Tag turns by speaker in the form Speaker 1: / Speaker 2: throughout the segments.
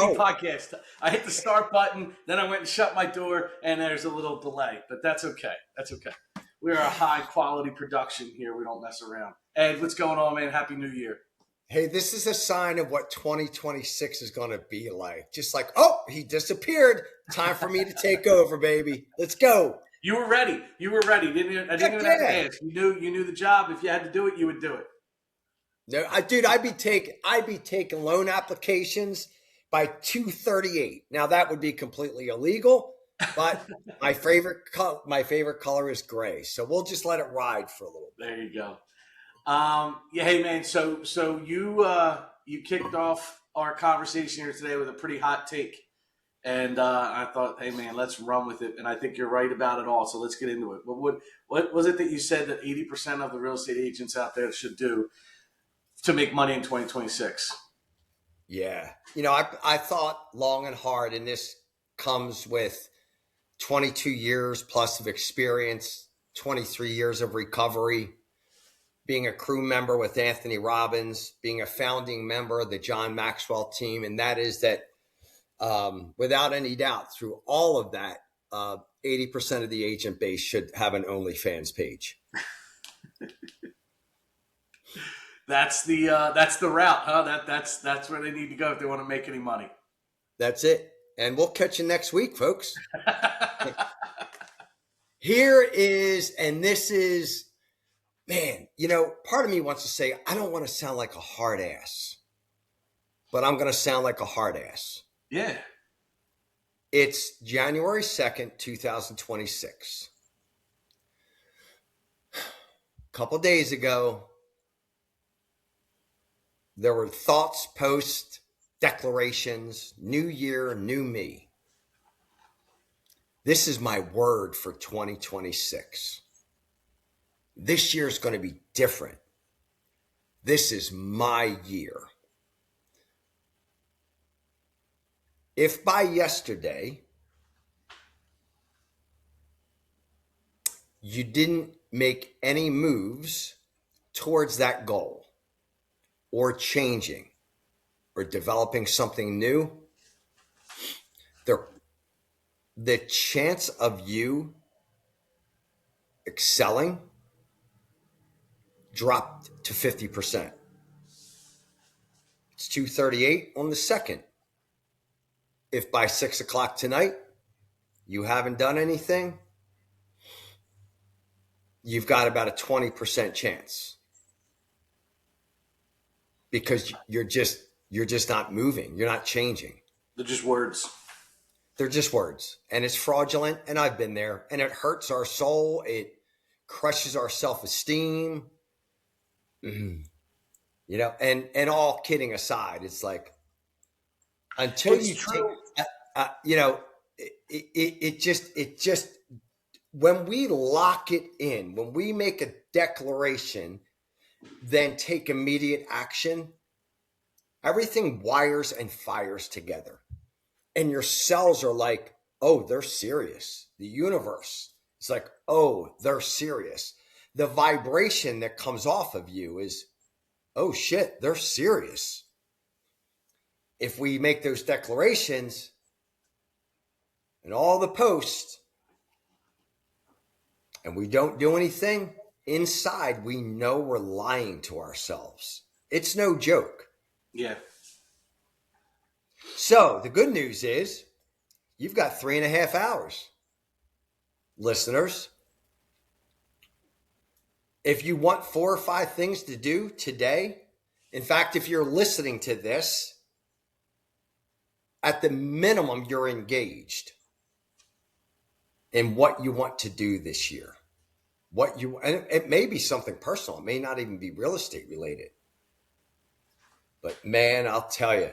Speaker 1: podcast. I hit the start button, then I went and shut my door, and there's a little delay, but that's okay. That's okay. We're a high quality production here. We don't mess around. Ed, what's going on, man? Happy New Year.
Speaker 2: Hey, this is a sign of what 2026 is going to be like. Just like, oh, he disappeared. Time for me to take over, baby. Let's go.
Speaker 1: You were ready. You were ready. I didn't even have to ask. You knew the job. If you had to do it, you would do it.
Speaker 2: No, I'd be taking loan applications by 2:38. Now that would be completely illegal, but my favorite color is gray. So we'll just let it ride for a little bit.
Speaker 1: There you go. Yeah, hey man. So you kicked off our conversation here today with a pretty hot take, and I thought, hey man, let's run with it. And I think you're right about it all. So let's get into it. What was it that you said that 80% of the real estate agents out there should do to make money in 2026?
Speaker 2: Yeah. I thought long and hard, and this comes with 22 years plus of experience, 23 years of recovery, being a crew member with Anthony Robbins, being a founding member of the John Maxwell team. And that is that without any doubt, through all of that, 80% of the agent base should have an OnlyFans page.
Speaker 1: That's the route, huh? That's where they need to go if they want to make any money.
Speaker 2: That's it. And we'll catch you next week, folks. Here is, and this is, man, part of me wants to say, I don't want to sound like a hard ass, but I'm going to sound like a hard ass.
Speaker 1: Yeah.
Speaker 2: It's January 2nd, 2026. A couple days ago, there were thoughts, posts, declarations, new year, new me. This is my word for 2026. This year is going to be different. This is my year. If by yesterday you didn't make any moves towards that goal, or changing, or developing something new, the chance of you excelling dropped to 50%. It's 2:38 on the 2nd. If by 6 o'clock tonight you haven't done anything, you've got about a 20% chance. Because you're just not moving. You're not changing.
Speaker 1: They're just words.
Speaker 2: They're just words. And it's fraudulent. And I've been there. And it hurts our soul. It crushes our self-esteem. And all kidding aside, it's like, until it's you true. It just, when we lock it in, when we make a declaration, then take immediate action, everything wires and fires together. And your cells are like, oh, they're serious. The universe is like, oh, they're serious. The vibration that comes off of you is, oh shit, they're serious. If we make those declarations and all the posts and we don't do anything, inside, we know we're lying to ourselves. It's no joke.
Speaker 1: Yeah.
Speaker 2: So the good news is you've got 3.5 hours, listeners. If you want 4 or 5 things to do today, in fact, if you're listening to this, at the minimum, you're engaged in what you want to do this year. And it may be something personal. It may not even be real estate related. But man, I'll tell you.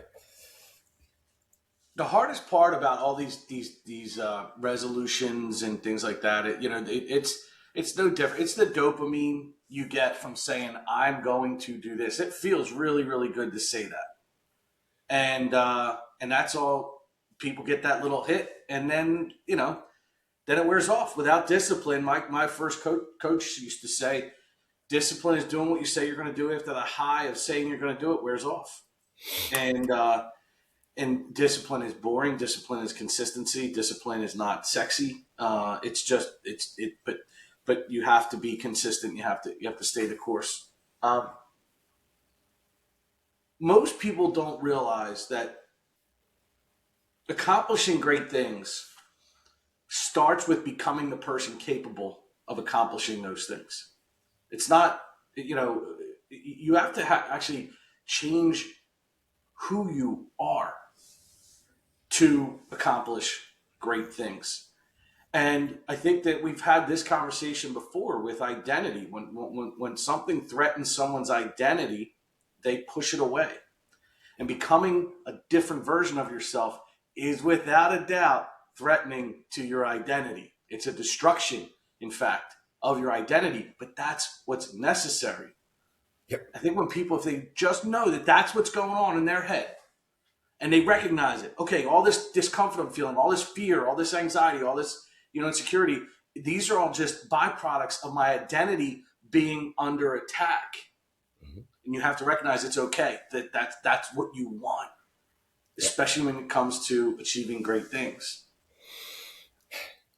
Speaker 1: The hardest part about all these resolutions and things like that, it's no different. It's the dopamine you get from saying, I'm going to do this. It feels really, really good to say that. And that's all. People get that little hit, and then, then it wears off. Without discipline, my first coach used to say, discipline is doing what you say you're going to do after the high of saying you're going to do it wears off. And And discipline is boring. Discipline is consistency. Discipline is not sexy. It's just but you have to be consistent. You have to stay the course. Um, Most people don't realize that accomplishing great things starts with becoming the person capable of accomplishing those things. It's not, you know, you have to actually change who you are to accomplish great things. And I think that we've had this conversation before with identity. When something threatens someone's identity, they push it away. And becoming a different version of yourself is without a doubt threatening to your identity. It's a destruction, in fact, of your identity, but that's what's necessary.
Speaker 2: Yep.
Speaker 1: I think when people, if they just know that that's what's going on in their head and they recognize it, okay, all this discomfort I'm feeling, all this fear, all this anxiety, all this, insecurity, these are all just byproducts of my identity being under attack.
Speaker 2: Mm-hmm.
Speaker 1: And you have to recognize it's okay, that's what you want, especially when it comes to achieving great things.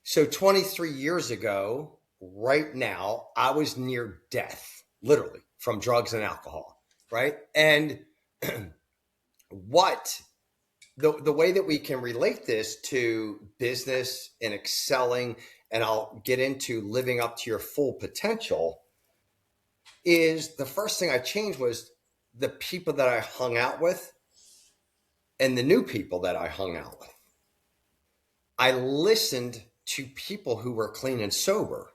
Speaker 2: So 23 years ago, right now, I was near death, literally, from drugs and alcohol, right? And what the way that we can relate this to business and excelling, and I'll get into living up to your full potential, is the first thing I changed was the people that I hung out with and the new people that I hung out with. I listened to people who were clean and sober,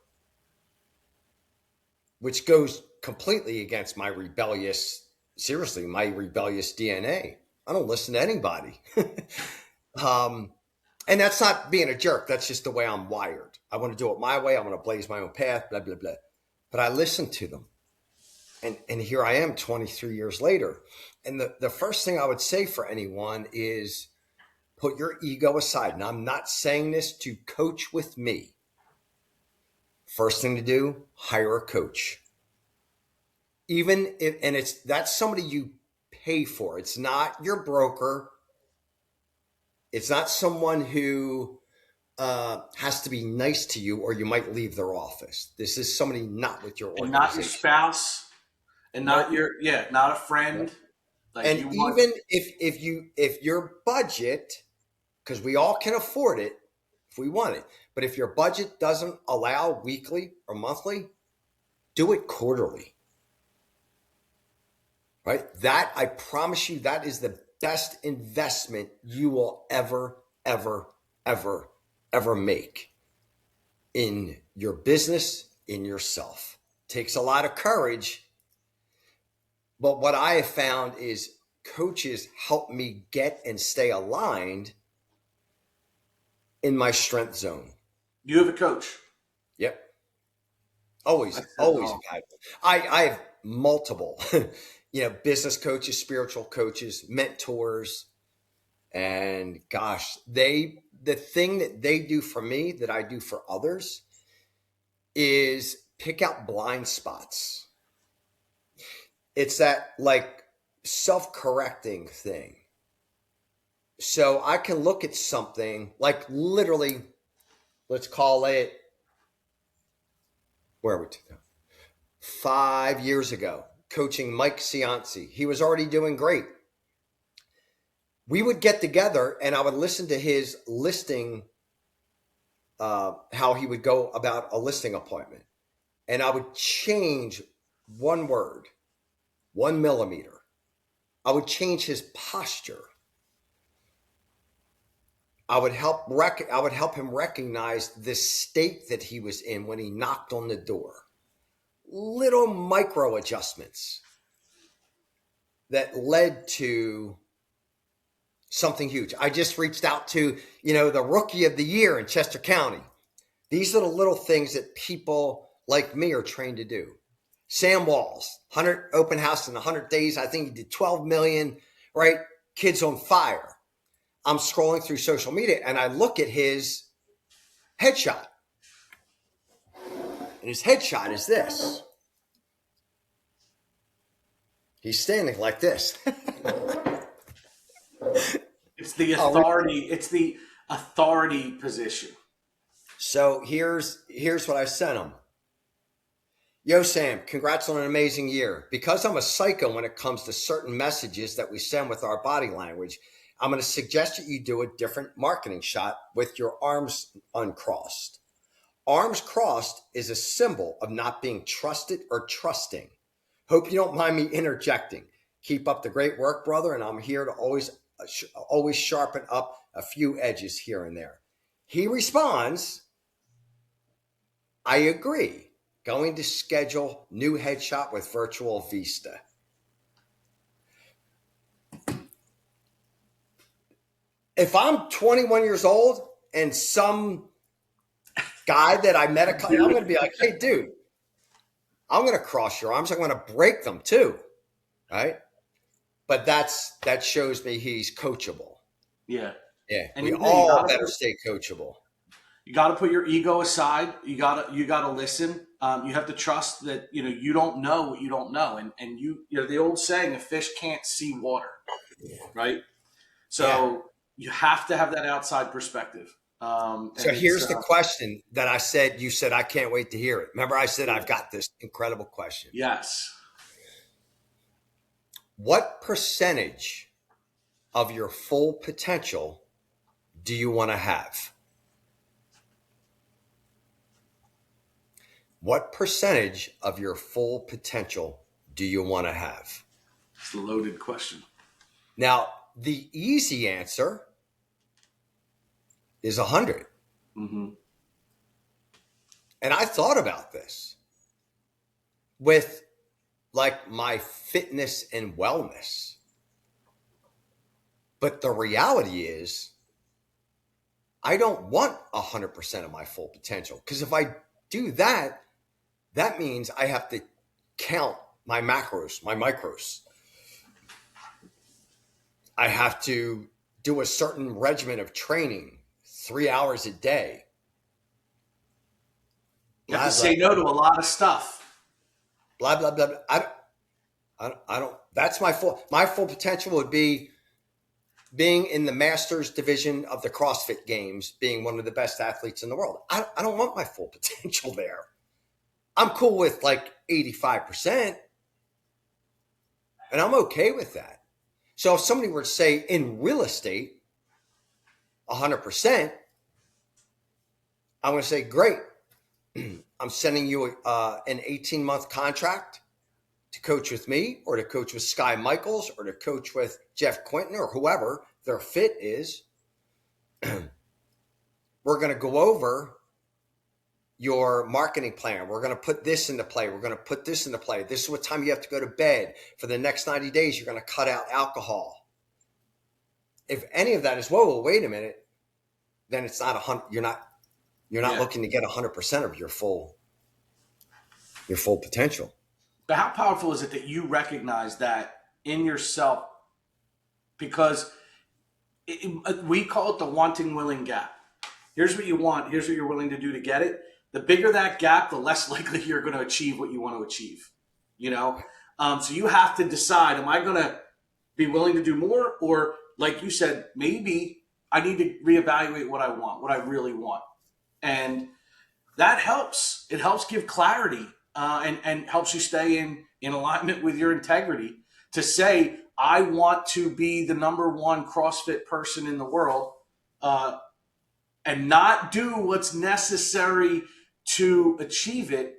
Speaker 2: which goes completely against my rebellious DNA. I don't listen to anybody. And that's not being a jerk. That's just the way I'm wired. I want to do it my way. I want to blaze my own path, blah, blah, blah. But I listened to them. And here I am 23 years later. And the first thing I would say for anyone is put your ego aside. And I'm not saying this to coach with me. First thing to do, hire a coach. Even if, and that's somebody you pay for. It's not your broker. It's not someone who has to be nice to you or you might leave their office. This is somebody not with your
Speaker 1: And not your
Speaker 2: organization.
Speaker 1: spouse, and
Speaker 2: Nope.
Speaker 1: not a friend.
Speaker 2: Nope.
Speaker 1: Like
Speaker 2: And
Speaker 1: you want,
Speaker 2: even if your budget, because we all can afford it if we want it, but if your budget doesn't allow weekly or monthly, do it quarterly. Right? That, I promise you, that is the best investment you will ever, ever, ever, ever make in your business, in yourself. Takes a lot of courage. But what I have found is coaches help me get and stay aligned in my strength zone.
Speaker 1: you have a coach.
Speaker 2: Yep. Always
Speaker 1: That's
Speaker 2: have
Speaker 1: all.
Speaker 2: had. I have multiple, business coaches, spiritual coaches, mentors, and gosh, the thing that they do for me that I do for others is pick out blind spots. It's that like self-correcting thing. So I can look at something like literally, let's call it, where are we? 5 years ago, coaching Mike Cianci. He was already doing great. We would get together and I would listen to his listing, how he would go about a listing appointment. And I would change one word, 1 millimeter. I would change his posture. I would help him recognize the state that he was in when he knocked on the door. Little micro adjustments that led to something huge. I just reached out to, the rookie of the year in Chester County. These are the little things that people like me are trained to do. Sam Walls, 100 open house in 100 days. I think he did 12 million, right? Kids on fire. I'm scrolling through social media and I look at his headshot. And his headshot is this. He's standing like this.
Speaker 1: It's the
Speaker 2: Oh, we-
Speaker 1: authority. It's the authority position.
Speaker 2: so here's what I sent him. Yo, Sam, congrats on an amazing year. Because I'm a psycho when it comes to certain messages that we send with our body language, I'm going to suggest that you do a different marketing shot with your arms uncrossed. Arms crossed is a symbol of not being trusted or trusting. Hope you don't mind me interjecting. Keep up the great work, brother, and I'm here to always sharpen up a few edges here and there. He responds, I agree. Going to schedule new headshot with Virtual Vista. If I'm 21 years old and some guy that I met, I'm going to be like, hey, dude, I'm going to cross your arms. I'm going to break them too. Right. But that shows me he's coachable.
Speaker 1: Yeah.
Speaker 2: Yeah.
Speaker 1: And
Speaker 2: We
Speaker 1: you
Speaker 2: all
Speaker 1: gotta
Speaker 2: better stay coachable.
Speaker 1: you got to put your ego aside. You gotta listen. You have to trust that you don't know what you don't know, and the old saying, a fish can't see water, right?
Speaker 2: Yeah.
Speaker 1: So you have to have that outside perspective.
Speaker 2: So
Speaker 1: And it's
Speaker 2: here's the question that you said, I can't wait to hear it. Remember, I said, I've got this incredible question.
Speaker 1: yes,
Speaker 2: What percentage of your full potential do you want to have? What percentage of your full potential do you want to have?
Speaker 1: it's a loaded question.
Speaker 2: Now, the easy answer is 100.
Speaker 1: Hmm.
Speaker 2: And I thought about this with like my fitness and wellness. But the reality is, I don't want 100% of my full potential. Because if I do that, that means I have to count my macros, my micros. I have to do a certain regimen of training, 3 hours a day.
Speaker 1: You have to
Speaker 2: Blah, blah,
Speaker 1: say no to a lot of stuff.
Speaker 2: blah, blah, blah. I don't, that's my full potential would be being in the masters division of the CrossFit games, being one of the best athletes in the world. I don't want my full potential there. I'm cool with like 85%, and I'm okay with that. So if somebody were to say in real estate, 100%, I'm going to say, great. I'm sending you an 18-month contract to coach with me or to coach with Sky Michaels or to coach with Jeff Quinton or whoever their fit is. We're going to go over your marketing plan. We're going to put this into play. We're going to put this into play. This is what time you have to go to bed. For the next 90 days, you're going to cut out alcohol. If any of that is, whoa, wait a minute, then it's not 100. You're not
Speaker 1: Yeah.
Speaker 2: looking to get 100% of your full potential.
Speaker 1: But how powerful is it that you recognize that in yourself? Because we call it the wanting willing gap. Here's what you want. Here's what you're willing to do to get it. The bigger that gap, the less likely you're going to achieve what you want to achieve. You know, so you have to decide: am I going to be willing to do more, or like you said, maybe I need to reevaluate what I want, what I really want, and that helps. It helps give clarity and helps you stay in alignment with your integrity to say, I want to be the number one CrossFit person in the world. And not do what's necessary to achieve it,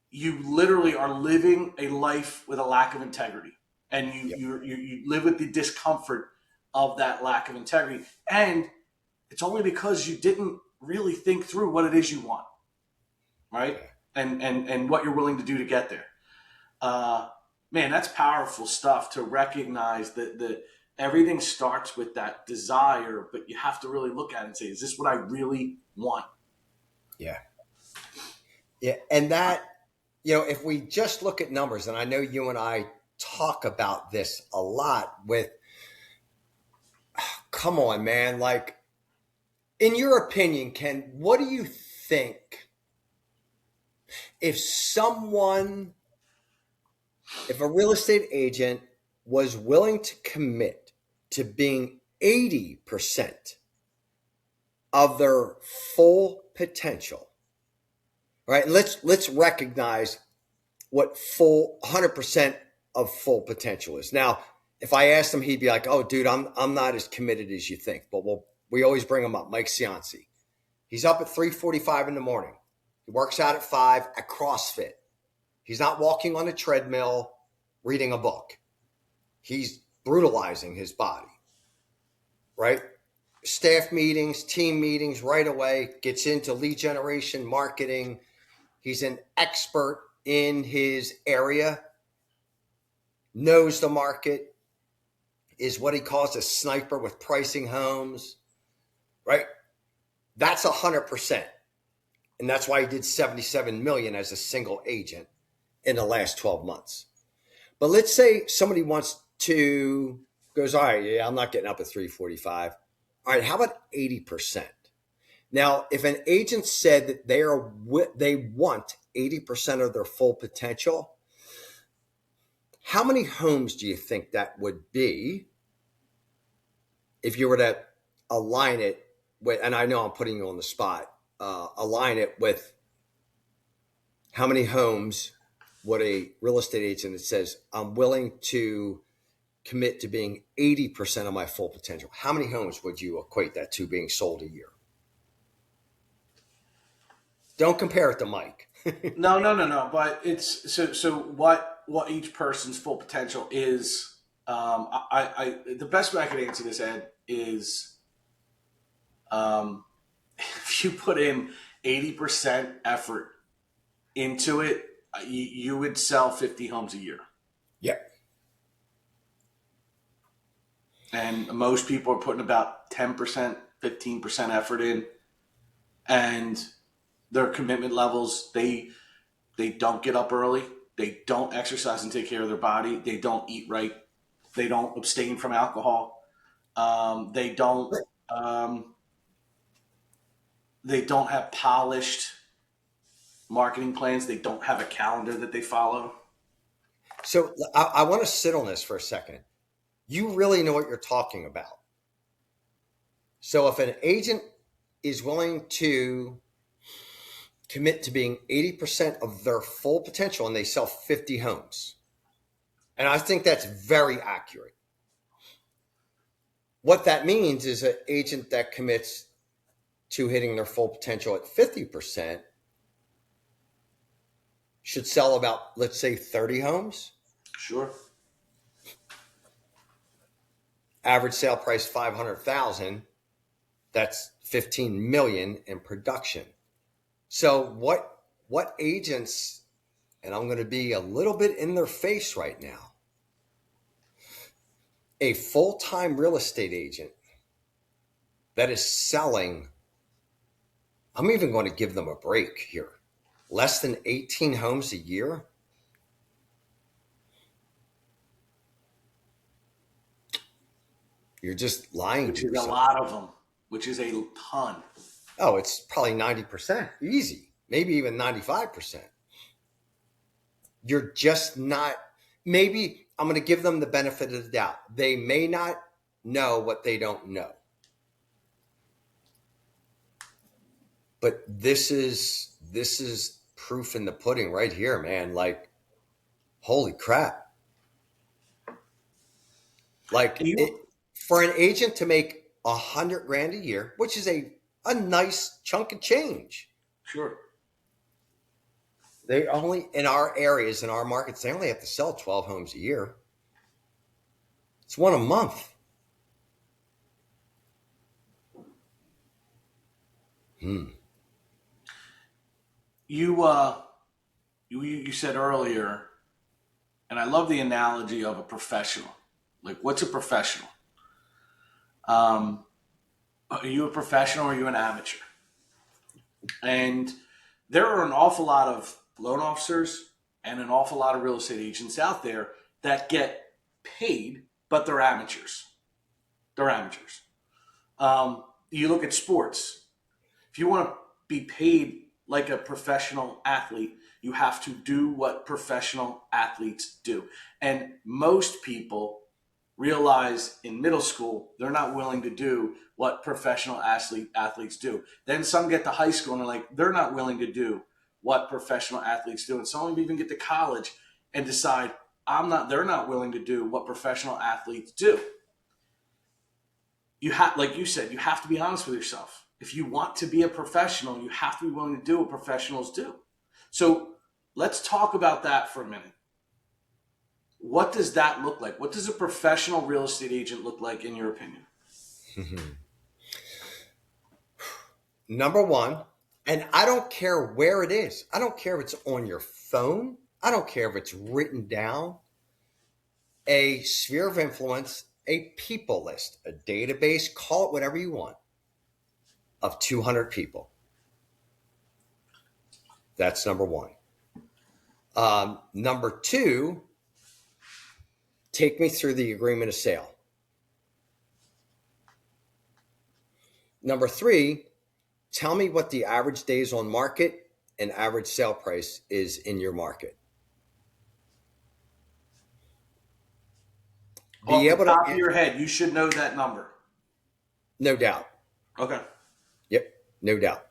Speaker 1: you literally are living a life with a lack of integrity, and
Speaker 2: Yep.
Speaker 1: you live with the discomfort of that lack of integrity, and it's only because you didn't really think through what it is you want, right? And what you're willing to do to get there. Man, that's powerful stuff to recognize that everything starts with that desire, but you have to really look at it and say, is this what I really want?
Speaker 2: Yeah. Yeah. And that, if we just look at numbers, and I know you and I talk about this a lot with, come on, man. Like, in your opinion, Ken, what do you think if if a real estate agent was willing to commit to being 80% of their full potential, right? And let's recognize what full 100% of full potential is. Now, if I asked him, he'd be like, "Oh, dude, I'm not as committed as you think." But we always bring him up, Mike Cianci. He's up at 3:45 in the morning. He works out at 5 at CrossFit. He's not walking on a treadmill, reading a book. He's brutalizing his body, right? Staff meetings, team meetings right away, gets into lead generation, marketing. He's an expert in his area, knows the market, is what he calls a sniper with pricing homes, right? That's 100%. And that's why he did 77 million as a single agent in the last 12 months. But let's say somebody goes, all right, yeah, I'm not getting up at 3:45. All right, how about 80%? Now, if an agent said that they want 80% of their full potential, how many homes do you think that would be if you were to align it with, and I know I'm putting you on the spot, align it with how many homes would a real estate agent that says, I'm willing to commit to being 80% of my full potential, how many homes would you equate that to being sold a year? Don't compare it to Mike.
Speaker 1: No, no, no, no. But it's so what each person's full potential is. The best way I can answer this, Ed, is if you put in 80% effort into it, you would sell 50 homes a year.
Speaker 2: Yeah.
Speaker 1: And most people are putting about 10%, 15% effort in, and their commitment levels, they don't get up early, they don't exercise and take care of their body, they don't eat right, they don't abstain from alcohol, they don't have polished marketing plans, they don't have a calendar that they follow.
Speaker 2: So I want to sit on this for a second. You really know what you're talking about. So if an agent is willing to commit to being 80% of their full potential and they sell 50 homes, and I think that's very accurate. What that means is an agent that commits to hitting their full potential at 50% should sell about, let's say, 30 homes.
Speaker 1: Sure.
Speaker 2: Average sale price 500,000. That's 15 million in production. So what agents, and I'm going to be a little bit in their face right now, a full-time real estate agent that is selling, I'm even going to give them a break here, less than 18 homes a year. You're just lying
Speaker 1: Which
Speaker 2: to
Speaker 1: is a
Speaker 2: yourself.
Speaker 1: lot of them, which is a ton.
Speaker 2: Oh, it's probably 90%, easy, maybe even 95%. You're just not, maybe I'm going to give them the benefit of the doubt. They may not know what they don't know. But this is proof in the pudding right here, man. Like, holy crap. Like for an agent to make 100 grand a year, which is a nice chunk of change.
Speaker 1: Sure.
Speaker 2: They only, in our areas, in our markets, they only have to sell 12 homes a year. It's one a month.
Speaker 1: You said earlier, and I love the analogy of a professional. Like, what's a professional? Are you a professional or are you an amateur? And there are an awful lot of loan officers and an awful lot of real estate agents out there that get paid, but they're amateurs. They're amateurs. You look at sports. If you want to be paid like a professional athlete, you have to do what professional athletes do. And most people realize in middle school they're not willing to do what professional athletes do. Then some get to high school and they're not willing to do what professional athletes do. And some even get to college and decide they're not willing to do what professional athletes do. You have, like you said, you have to be honest with yourself. If you want to be a professional, you have to be willing to do what professionals do. So let's talk about that for a minute. What does that look like? What does a professional real estate agent look like in your opinion?
Speaker 2: Number one, and I don't care where it is. I don't care if it's on your phone. I don't care if it's written down. A sphere of influence, a people list, a database, call it whatever you want, of 200 people. That's number one. Number two, take me through the agreement of sale. Number three, tell me what the average days on market and average sale price is in your market.
Speaker 1: Off the top of your head, you should know that number.
Speaker 2: No doubt.
Speaker 1: Okay.
Speaker 2: Yep, no doubt.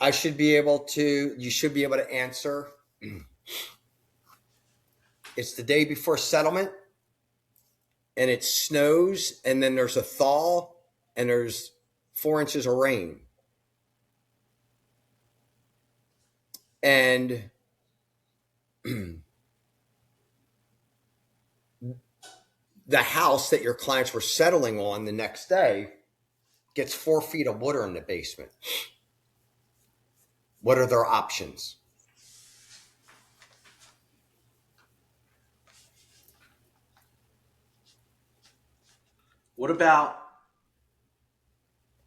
Speaker 2: You should be able to answer. It's the day before settlement and it snows and then there's a thaw and there's 4 inches of rain. And the house that your clients were settling on the next day gets 4 feet of water in the basement. What are their options?
Speaker 1: What about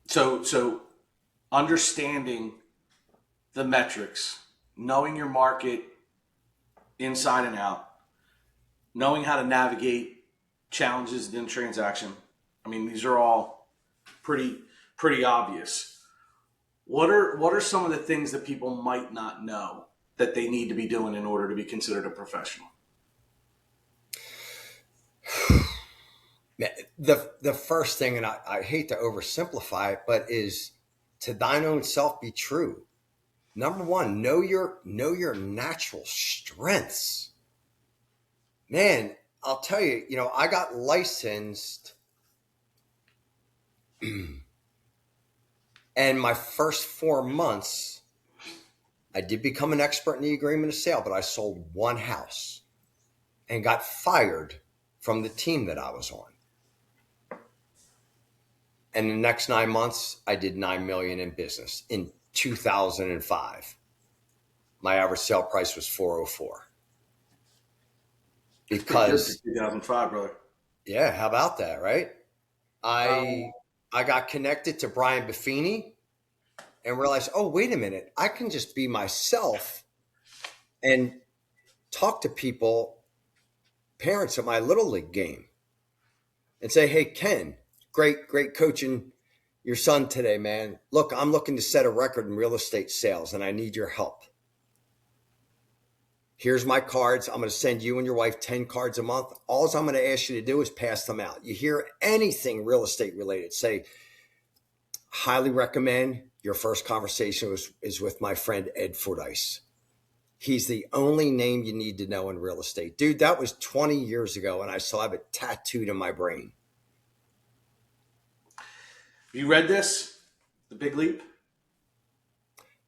Speaker 1: so understanding the metrics, knowing your market inside and out, knowing how to navigate challenges in transaction. I mean, these are all pretty obvious. What are some of the things that people might not know that they need to be doing in order to be considered a professional?
Speaker 2: The first thing, and I hate to oversimplify it, but is to thine own self be true. Number one, know your natural strengths. Man, I'll tell you, I got licensed and my first 4 months, I did become an expert in the agreement of sale, but I sold one house and got fired from the team that I was on. And the next 9 months, I did $9 million in business in 2005. My average sale price was $404. Because
Speaker 1: 2005, brother.
Speaker 2: Yeah, how about that, right? I got connected to Brian Buffini and realized, oh, wait a minute, I can just be myself and talk to people, parents at my little league game, and say, hey, Ken, great coaching your son today, man. Look, I'm looking to set a record in real estate sales and I need your help. Here's my cards. I'm going to send you and your wife 10 cards a month. All I'm going to ask you to do is pass them out. You hear anything real estate related, say, highly recommend your first conversation is with my friend Ed Fordyce. He's the only name you need to know in real estate. Dude, that was 20 years ago and I still have it tattooed in my brain.
Speaker 1: You read this, The Big Leap?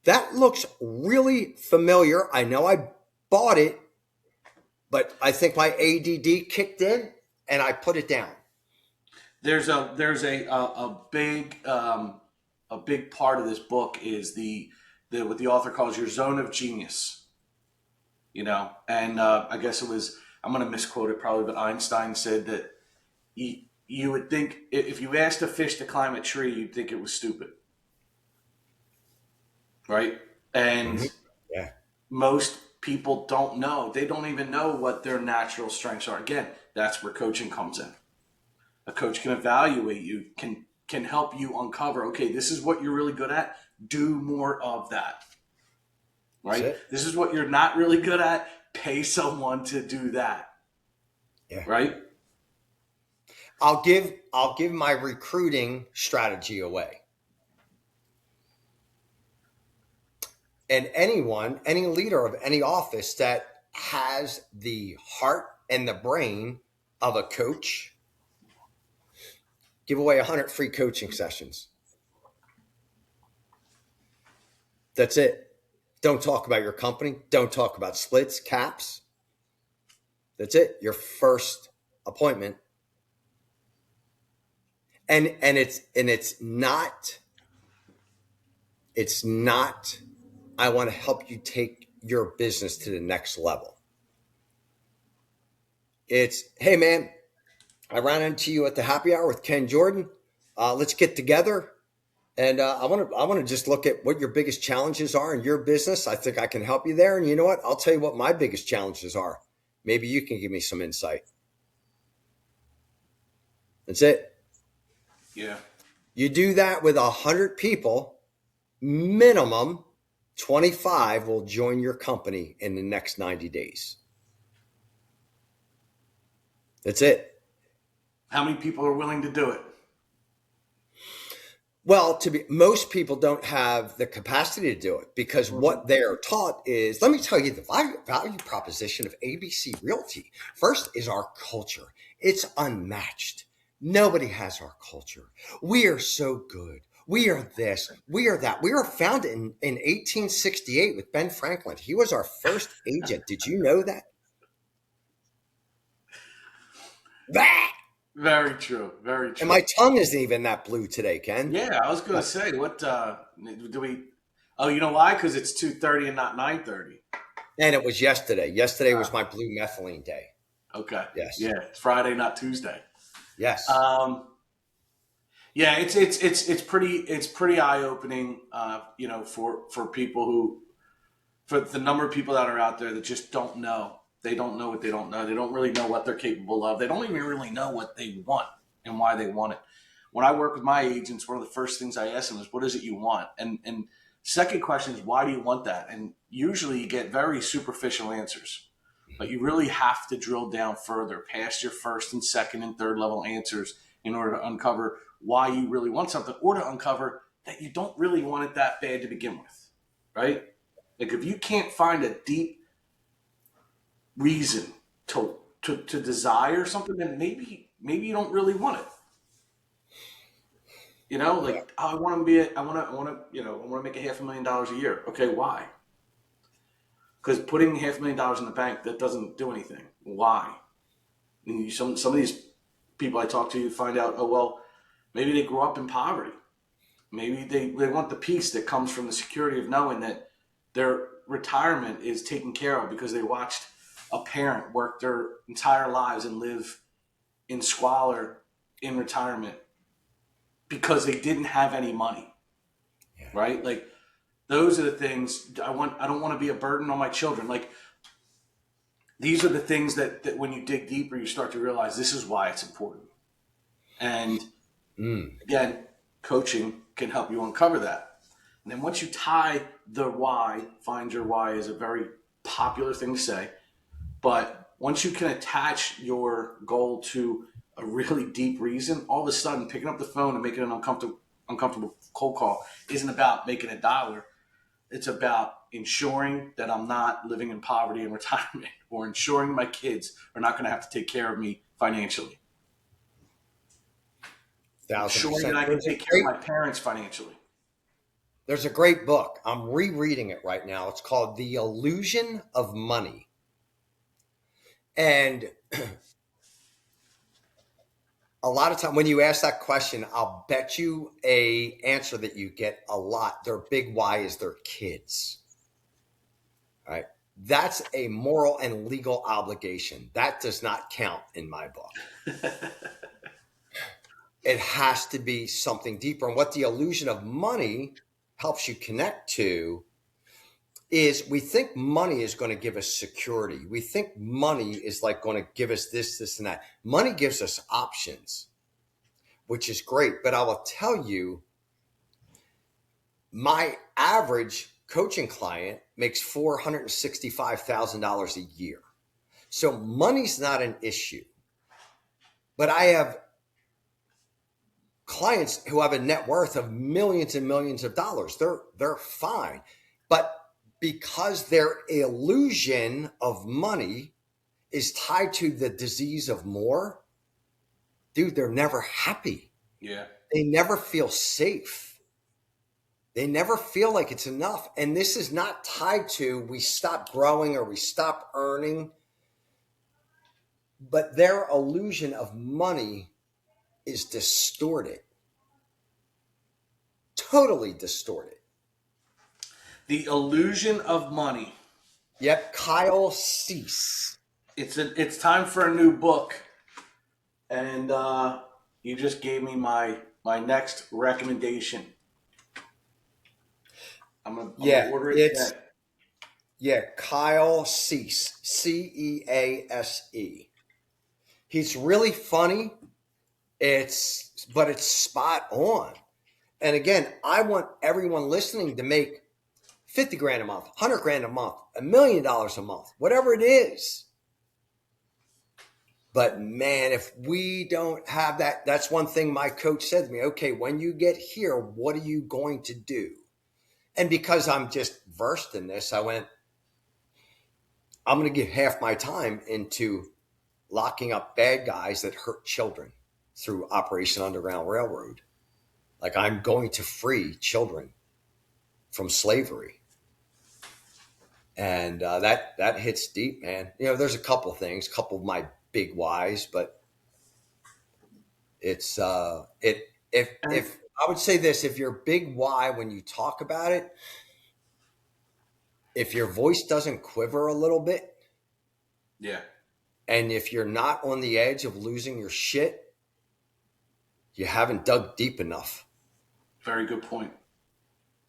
Speaker 2: That looks really familiar. I know I bought it, but I think my ADD kicked in and I put it down.
Speaker 1: There's a big part of this book is what the author calls your zone of genius. And I guess I'm going to misquote it probably, but Einstein said that you would think if you asked a fish to climb a tree, you'd think it was stupid, right? And most people don't know. They don't even know what their natural strengths are. Again, that's where coaching comes in. A coach can evaluate you, can help you uncover, okay, this is what you're really good at. Do more of that. Right? This is what you're not really good at. Pay someone to do that.
Speaker 2: Yeah.
Speaker 1: Right?
Speaker 2: I'll give my recruiting strategy away. And any leader of any office that has the heart and the brain of a coach, give away 100 free coaching sessions. That's it. Don't talk about your company. Don't talk about splits, caps. That's it. Your first appointment. And it's not I want to help you take your business to the next level. It's, hey man, I ran into you at the happy hour with Ken Jordan. Let's get together. And I want to just look at what your biggest challenges are in your business. I think I can help you there. And you know what? I'll tell you what my biggest challenges are. Maybe you can give me some insight. That's it.
Speaker 1: Yeah.
Speaker 2: You do that with 100 people, minimum 25 will join your company in the next 90 days. That's it.
Speaker 1: How many people are willing to do it?
Speaker 2: Well, most people don't have the capacity to do it because what they're taught is, let me tell you the value proposition of ABC Realty. First is our culture. It's unmatched. Nobody has our culture. We are so good. We are this. We are that. We were founded in 1868 with Ben Franklin. He was our first agent. Did you know that? Bah!
Speaker 1: Very true. Very
Speaker 2: And
Speaker 1: true.
Speaker 2: my tongue isn't even that blue today, Ken.
Speaker 1: Yeah, I was gonna say, what do we? Oh, you know why? Because it's 2:30 and not 9:30.
Speaker 2: And it was yesterday. Yesterday was my blue methylene day.
Speaker 1: Okay.
Speaker 2: Yes.
Speaker 1: Yeah, it's Friday, not Tuesday.
Speaker 2: Yes.
Speaker 1: Yeah, it's pretty eye opening. For people for the number of people that are out there that just don't know. They don't know what they don't know. They don't really know what they're capable of. They don't even really know what they want and why they want it. When I work with my agents, one of the first things I ask them is, "What is it you want?" And second question is, "Why do you want that?" And usually you get very superficial answers, but you really have to drill down further past your first and second and third level answers in order to uncover why you really want something, or to uncover that you don't really want it that bad to begin with, right? Like if you can't find a deep reason to desire something, then maybe you don't really want it.
Speaker 2: Yeah.
Speaker 1: Like, oh, I want to make $500,000 a year. Okay, why? Because putting $500,000 in the bank, that doesn't do anything. Why? And some of these people I talk to, you find out, oh well, maybe they grew up in poverty. Maybe they want the peace that comes from the security of knowing that their retirement is taken care of because they watched a parent work their entire lives and live in squalor in retirement because they didn't have any money,
Speaker 2: Yeah.
Speaker 1: right? Like those are the things I want. I don't want to be a burden on my children. Like these are the things that when you dig deeper, you start to realize this is why it's important. And again, coaching can help you uncover that. And then once you tie the why, find your why is a very popular thing to say. But once you can attach your goal to a really deep reason, all of a sudden picking up the phone and making an uncomfortable cold call isn't about making a dollar. It's about ensuring that I'm not living in poverty in retirement, or ensuring my kids are not going to have to take care of me financially.
Speaker 2: Thousand
Speaker 1: Ensuring that
Speaker 2: percent.
Speaker 1: I can take care of my parents financially.
Speaker 2: There's a great book. I'm rereading it right now. It's called The Illusion of Money. And a lot of time when you ask that question, I'll bet you a answer that you get a lot. Their big why is their kids. Right? That's a moral and legal obligation. That does not count in my book. It has to be something deeper. And what the illusion of money helps you connect to is, we think money is going to give us security. We think money is like going to give us this, this, and that. Money gives us options, which is great. But I will tell you, my average coaching client makes $465,000 a year. So money's not an issue. But I have clients who have a net worth of millions and millions of dollars. They're fine. But because their illusion of money is tied to the disease of more, dude, they're never happy.
Speaker 1: Yeah.
Speaker 2: They never feel safe. They never feel like it's enough. And this is not tied to we stop growing or we stop earning, but their illusion of money is distorted, totally distorted.
Speaker 1: The illusion of money.
Speaker 2: Yep, Kyle Cease.
Speaker 1: It's time for a new book, and you just gave me my next recommendation. I'm gonna order it today.
Speaker 2: Kyle Cease, Cease. He's really funny. But it's spot on. And again, I want everyone listening to make 50 grand a month, 100 grand a month, $1 million a month, whatever it is. But man, if we don't have that, that's one thing my coach said to me. Okay, when you get here, what are you going to do? And because I'm just versed in this, I went, I'm going to give half my time into locking up bad guys that hurt children through Operation Underground Railroad. Like, I'm going to free children from slavery. And that hits deep, man. You know, there's a couple of my big whys, but it's if I would say this, if your big why when you talk about it, if your voice doesn't quiver a little bit,
Speaker 1: Yeah.
Speaker 2: and if you're not on the edge of losing your shit, you haven't dug deep enough.
Speaker 1: Very good point.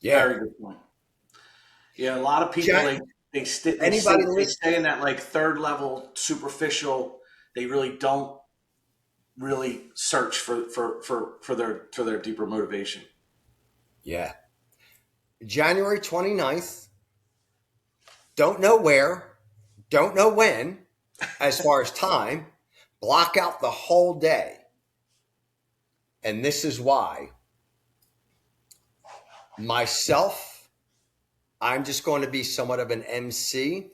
Speaker 2: Yeah.
Speaker 1: Very good point. Yeah, a lot of people they stay in that like third level superficial. They really don't really search for their deeper motivation.
Speaker 2: Yeah. January 29th. Don't know where, don't know when, as far as time. Block out the whole day. And this is why. Myself, I'm just going to be somewhat of an MC,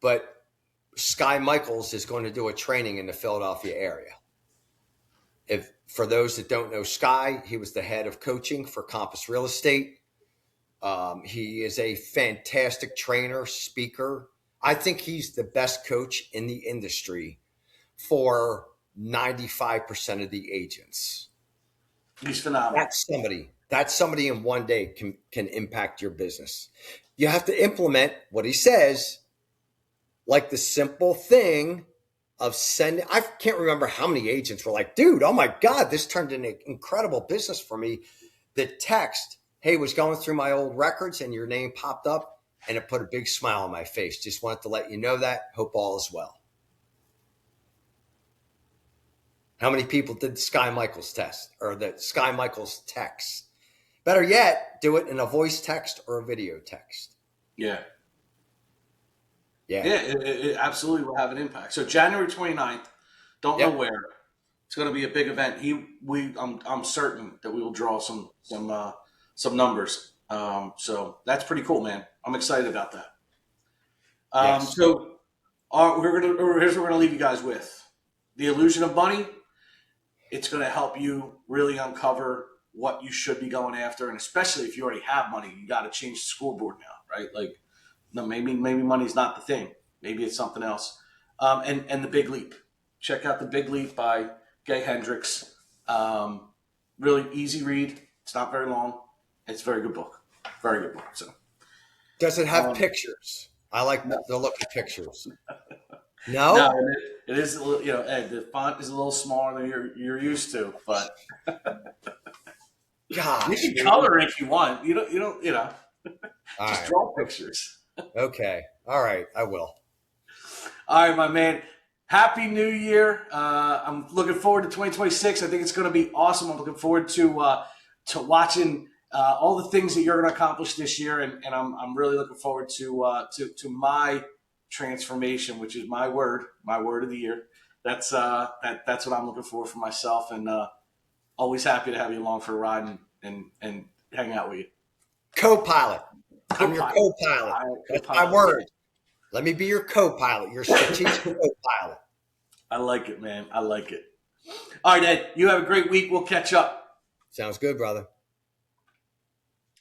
Speaker 2: but Sky Michaels is going to do a training in the Philadelphia area. If for those that don't know Sky, he was the head of coaching for Compass Real Estate. He is a fantastic trainer, speaker. I think he's the best coach in the industry for 95% of the agents.
Speaker 1: He's phenomenal.
Speaker 2: That's somebody in one day can impact your business. You have to implement what he says, like the simple thing of sending. I can't remember how many agents were like, dude, oh my God, this turned into an incredible business for me. The text, hey, was going through my old records and your name popped up and it put a big smile on my face. Just wanted to let you know that. Hope all is well. How many people did the Sky Michaels test or the Sky Michaels text? Better yet, do it in a voice text or a video text.
Speaker 1: Yeah.
Speaker 2: Yeah.
Speaker 1: Yeah, it absolutely will have an impact. So January 29th, don't know where. It's going to be a big event. I'm certain that we will draw some numbers. So that's pretty cool, man. I'm excited about that.
Speaker 2: Yes.
Speaker 1: So here's what we're gonna leave you guys with: the illusion of money. It's going to help you really uncover what you should be going after, and especially if you already have money, you got to change the scoreboard now, right? Like, no, maybe money's not the thing. Maybe it's something else. And the Big Leap. Check out the Big Leap by Gay Hendricks. Really easy read. It's not very long. It's a very good book. Very good book. So,
Speaker 2: does it have pictures? I like the look of pictures.
Speaker 1: No, it is a little, Ed, the font is a little smaller than you're used to, but
Speaker 2: gosh,
Speaker 1: you can color if you want. You don't, just draw pictures.
Speaker 2: Okay. All right. I will.
Speaker 1: All right, my man. Happy New Year. I'm looking forward to 2026. I think it's going to be awesome. I'm looking forward to watching all the things that you're going to accomplish this year, and I'm really looking forward to my transformation, which is my word of the year. That's what I'm looking for myself, and Always happy to have you along for a ride and hang out with you.
Speaker 2: Co-pilot. I'm your
Speaker 1: Co-pilot.
Speaker 2: co-pilot. That's my
Speaker 1: Co-pilot.
Speaker 2: word. Let me be your co-pilot, your strategic co-pilot.
Speaker 1: I like it, man. I like it. All right, Ed. You have a great week. We'll catch up.
Speaker 2: Sounds good, brother.